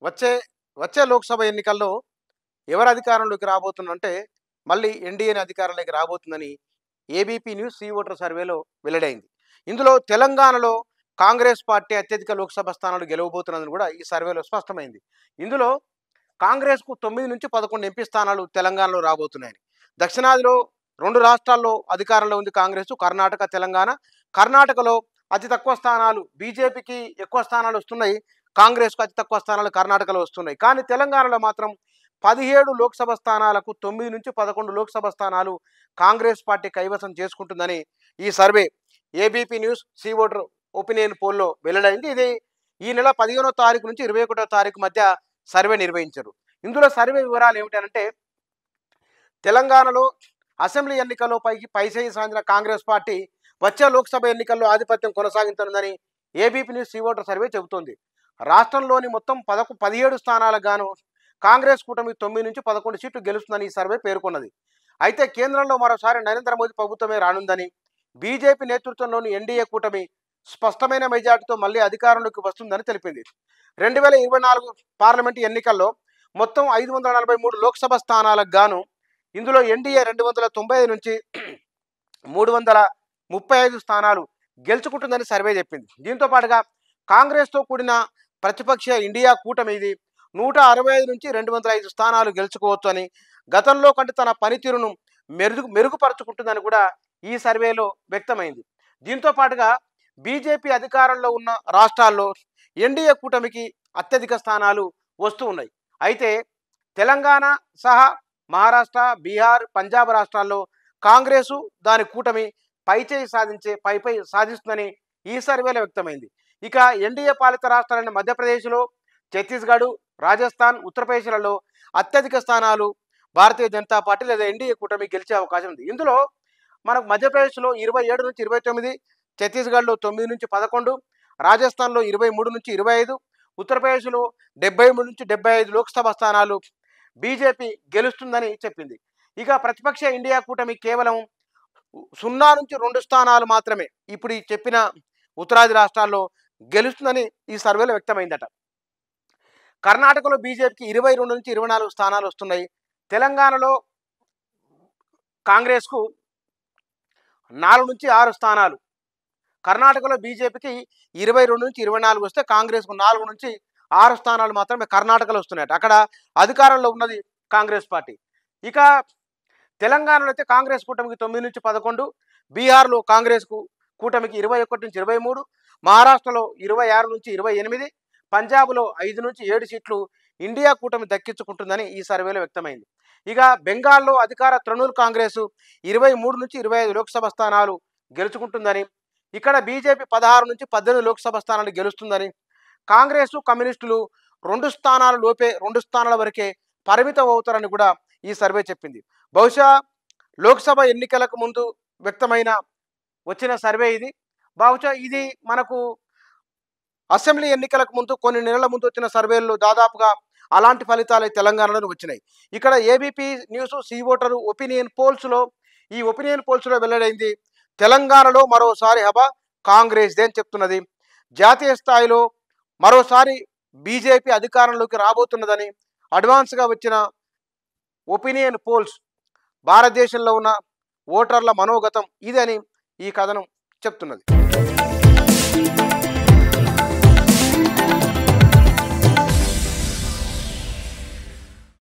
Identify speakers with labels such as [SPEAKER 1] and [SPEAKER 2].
[SPEAKER 1] వచ్చే వచ్చే లోక్సభ ఎన్నికల్లో ఎవరు అధికారంలోకి రాబోతుందంటే మళ్ళీ ఎన్డీఏని అధికారంలోకి రాబోతుందని ఏబీపీ న్యూస్ సీ ఓటర్ సర్వేలో వెల్లడైంది. ఇందులో తెలంగాణలో కాంగ్రెస్ పార్టీ అత్యధిక లోక్సభ స్థానాలు గెలవబోతున్నదని కూడా ఈ సర్వేలో స్పష్టమైంది. ఇందులో కాంగ్రెస్కు 9 నుంచి 11 ఎంపీ స్థానాలు తెలంగాణలో రాబోతున్నాయని. దక్షిణాదిలో 2 రాష్ట్రాల్లో అధికారంలో ఉంది కాంగ్రెస్, కర్ణాటక, తెలంగాణ. కర్ణాటకలో అతి తక్కువ స్థానాలు బీజేపీకి ఎక్కువ స్థానాలు వస్తున్నాయి, కాంగ్రెస్కు అతి తక్కువ స్థానాలు కర్ణాటకలో వస్తున్నాయి. కానీ తెలంగాణలో మాత్రం 17 లోక్సభ స్థానాలకు 9 నుంచి 11 లోక్సభ స్థానాలు కాంగ్రెస్ పార్టీ కైవసం చేసుకుంటుందని ఈ survey ABP News C Voter opinion పోల్లో వెల్లడైంది. ఇది ఈ నెల 15వ తారీఖు నుంచి 21వ తారీఖు మధ్య సర్వే నిర్వహించారు. ఇందులో సర్వే వివరాలు ఏమిటంటే తెలంగాణలో అసెంబ్లీ ఎన్నికల్లో పైచేయి సాధించిన కాంగ్రెస్ పార్టీ వచ్చే లోక్సభ ఎన్నికల్లో ఆధిపత్యం కొనసాగించనుందని ABP News C Voter survey చెబుతోంది. రాష్ట్రంలోని మొత్తం 17 స్థానాలకు గాను కాంగ్రెస్ కూటమి 9 నుంచి 11 సీట్లు గెలుస్తుందని ఈ సర్వే పేర్కొన్నది. అయితే కేంద్రంలో మరోసారి నరేంద్ర మోదీ ప్రభుత్వమే రానుందని, బీజేపీ నేతృత్వంలోని ఎన్డీఏ కూటమి స్పష్టమైన మెజార్టీతో మళ్ళీ అధికారంలోకి వస్తుందని తెలిపింది. 2024 పార్లమెంటు ఎన్నికల్లో మొత్తం 543 లోక్సభ స్థానాలకు గాను ఇందులో ఎన్డీఏ 295 నుంచి 335 స్థానాలు గెలుచుకుంటుందని సర్వే చెప్పింది. దీంతో పాటుగా కాంగ్రెస్తో కూడిన ప్రతిపక్ష ఇండియా కూటమి ఇది 165 నుంచి 205 స్థానాలు గెలుచుకోవచ్చు అని, గతంలో కంటే తన పనితీరును మెరుగుపరుచుకుంటుందని కూడా ఈ సర్వేలో వ్యక్తమైంది. దీంతో పాటుగా బీజేపీ అధికారంలో ఉన్న రాష్ట్రాల్లో ఎన్డీఏ కూటమికి అత్యధిక స్థానాలు వస్తూ ఉన్నాయి. అయితే తెలంగాణ సహా మహారాష్ట్ర, బీహార్, పంజాబ్ రాష్ట్రాల్లో కాంగ్రెసు దాని కూటమి పైచేయి సాధిస్తుందని ఈ సర్వేలో వ్యక్తమైంది. ఇక ఎన్డీఏ పాలిత రాష్ట్రాలైన మధ్యప్రదేశ్లో, ఛత్తీస్గఢ్, రాజస్థాన్, ఉత్తరప్రదేశ్లలో అత్యధిక స్థానాలు భారతీయ జనతా పార్టీ లేదా ఎన్డీఏ కూటమి గెలిచే అవకాశం ఉంది. ఇందులో మనకు మధ్యప్రదేశ్లో 27 నుంచి 29, ఛత్తీస్గఢ్లో 9 నుంచి 11, రాజస్థాన్లో 23 నుంచి 25, ఉత్తరప్రదేశ్లో 73 నుంచి 75 లోక్సభ స్థానాలు బీజేపీ గెలుస్తుందని చెప్పింది. ఇక ప్రతిపక్ష ఇండియా కూటమి కేవలం 0 నుంచి 2 స్థానాలు మాత్రమే ఇప్పుడు ఈ చెప్పిన ఉత్తరాది రాష్ట్రాల్లో గెలుస్తుందని ఈ సర్వేలో వ్యక్తమైందట. కర్ణాటకలో బీజేపీకి 22 నుంచి 24 స్థానాలు వస్తున్నాయి. తెలంగాణలో కాంగ్రెస్కు 4 నుంచి 6 స్థానాలు, కర్ణాటకలో బీజేపీకి 22 నుంచి 24 వస్తే కాంగ్రెస్కు 4 నుంచి 6 స్థానాలు మాత్రమే కర్ణాటకలో వస్తున్నాయట. అక్కడ అధికారంలో ఉన్నది కాంగ్రెస్ పార్టీ. ఇక తెలంగాణలో అయితే కాంగ్రెస్ కూటమికి 9 నుంచి 11, బీహార్లో కాంగ్రెస్కు కూటమికి 21 నుంచి 23, మహారాష్ట్రలో 26 నుంచి 28, పంజాబ్లో 5 నుంచి 7 సీట్లు ఇండియా కూటమి దక్కించుకుంటుందని ఈ సర్వేలో వ్యక్తమైంది. ఇక బెంగాల్లో అధికార తృణమూల్ కాంగ్రెస్ 23 నుంచి 25 లోక్సభ స్థానాలు గెలుచుకుంటుందని, ఇక్కడ బీజేపీ 16 నుంచి 18 లోక్సభ స్థానాలు గెలుస్తుందని, కాంగ్రెస్ కమ్యూనిస్టులు 2 స్థానాల లోపే 2 స్థానాల వరకే పరిమితం అవుతారని కూడా ఈ సర్వే చెప్పింది. బహుశా లోక్సభ ఎన్నికలకు ముందు వచ్చిన సర్వే ఇది. బహుశా ఇది మనకు అసెంబ్లీ ఎన్నికలకు ముందు కొన్ని నెలల ముందు వచ్చిన సర్వేల్లో దాదాపుగా అలాంటి ఫలితాలు తెలంగాణలో వచ్చినాయి. ఇక్కడ ABP News C Voter opinion పోల్స్లో వెల్లడైంది తెలంగాణలో మరోసారి హవా కాంగ్రెస్దే అని చెప్తున్నది. జాతీయ స్థాయిలో మరోసారి బీజేపీ అధికారంలోకి రాబోతున్నదని అడ్వాన్స్గా వచ్చిన ఒపీనియన్ పోల్స్ భారతదేశంలో ఉన్న ఓటర్ల మనోగతం ఇదని ఈ కథనం చెప్తున్నది.